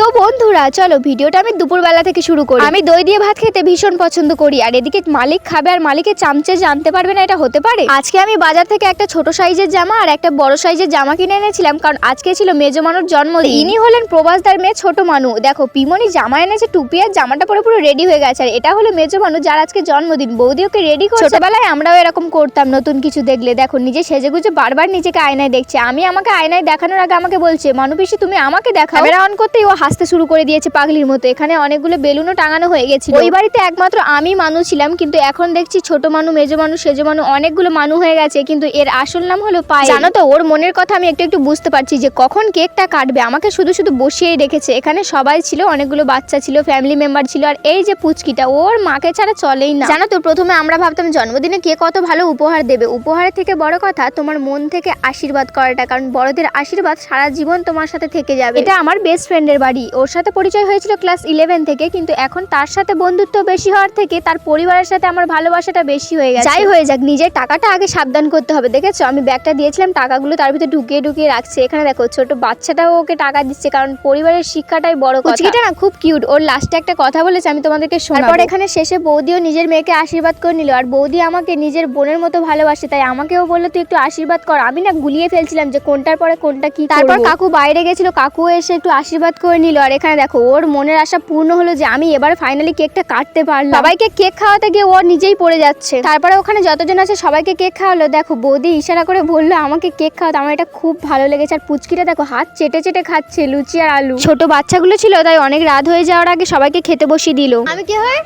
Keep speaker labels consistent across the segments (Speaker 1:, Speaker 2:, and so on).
Speaker 1: তো বন্ধুরা চলো ভিডিওটা আমি দুপুরবেলা থেকে শুরু করি। আমি দই দিয়ে ভাত খেতে ভীষণ পছন্দ করি, আর এদিকে মালিক খাবে আর মালিকের চামচে জানতে পারবে না, এটা হতে পারে? আজকে আমি বাজার থেকে একটা ছোট সাইজের জামা আর একটা বড় সাইজের জামা কিনে এনেছিলাম, কারণ আজকে ছিল মেজো মানুর জন্মদিন। ইনি হলেন প্রবাসদার মেয়ে ছোট মানু। দেখো পিমনি জামা এনেছে, টুপি আর জামাটা পরে পুরো রেডি হয়ে গেছে, আর এটা হলো মেজো মানু যার আজকে জন্মদিন। বৌদি ওকে রেডি করছে। ছোটবেলায় আমরাও এরকম করতাম, নতুন কিছু দেখলে। দেখো নিজে সেজেগুজে বারবার নিজেকে আয়নায় দেখছে। আমি আমাকে আয়নায় দেখানোর আগে আমাকে বলছে, মানু পিসি তুমি আমাকে দেখাও। ক্যামেরা অন করতেই ও হাসতে শুরু করে দিয়েছে পাগলির মতো। এখানে অনেকগুলো বেলুনও টাঙানো হয়ে গেছিল। ওই বাড়িতে একমাত্র আমি মানু ছিলাম, কিন্তু এখন দেখছি ছোট মানু, মেজো মানু, সেজো মানু অনেকগুলো মানু হয়ে গেছে, কিন্তু এর আসল নাম হলো পায়েল। জানো তো ওর মনের কথা আমি একটু একটু বুঝতে পারছি যে কখন কেকটা কাটবে। আমাকে শুধু শুধু বসিয়েই রেখেছে। এখানে সবাই ছিল, অনেকগুলো বাচ্চা ছিল, ফ্যামিলি মেম্বার ছিল, আর এই যে পুচকিটা ওর মাকে ছাড়া চলেই না। জানো তো প্রথমে আমরা ভাবতাম জন্মদিনে কে কত ভালো উপহার দেবে। উপহারের থেকে বড় কথা তোমার মন থেকে আশীর্বাদ করাটা, কারণ বড়দের আশীর্বাদ সারা জীবন তোমার সাথে থেকে যাবে। এটা আমার বেস্ট ফ্রেন্ডের বাড়ি। ওর সাথে পরিচয় হয়েছিল ক্লাস 11 থেকে, কিন্তু এখন তার সাথে বন্ধুত্ব বেশি হওয়ার থেকে তার পরিবারের সাথে আমার ভালোবাসাটা বেশি হয়ে গেছে। যাই হয়ে যাক, নিজের টাকাটা আগে সাবধান করতে হবে। দেখেছো আমি ব্যাগটা দিয়েছিলাম, টাকাগুলো তার ভিতরে ঢুকিয়ে ঢুকিয়ে রাখছে। এখানে দেখো ছোট বাচ্চাটাও ওকে টাকা দিচ্ছে, কারণ পরিবারের শিক্ষাটাই বড় কথা। কুচকিটা না খুব কিউট। ওর লাস্টে একটা কথা বলেছে, আমি তোমাদেরকে শোনাবো। তারপর এখানে শেষে বৌদিও নিজের মেয়েকে আশীর্বাদ করে নিল, আর বৌদি আমাকে নিজের বোনের মতো ভালোবাসে, তাই আমাকেও বললো তুই একটু আশীর্বাদ কর। আমি না গুলিয়ে ফেলছিলাম যে কোনটার পরে কোনটা কি। তারপর কাকু বাইরে গেছিল, কাকু এসে একটু আশীর্বাদ করে নিল। আর এখানে দেখো ওর মনের আশা পূর্ণ হলো যে আমি এবার ফাইনালি কেকটা কাটতে পারলাম। সবাইকে কেক খাওয়াতে গিয়ে ও নিজেই পড়ে যাচ্ছে। তারপরে ওখানে যতজন আছে সবাইকে কেক খাওয়ালো। দেখো বৌদি ইশারা করে বললো আমাকে কেক খাওয়াতে। আমার এটা খুব ভালো লেগেছে। আর পুচকিটা দেখো হাত চেটে চেটে খাচ্ছে লুচি আর আলু। ছোট বাচ্চাগুলো ছিল, তাই অনেক রাত হয়ে যাওয়ার আগে সবাইকে খেতে বসিয়ে দিল। আমি কি হয়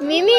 Speaker 1: মিমি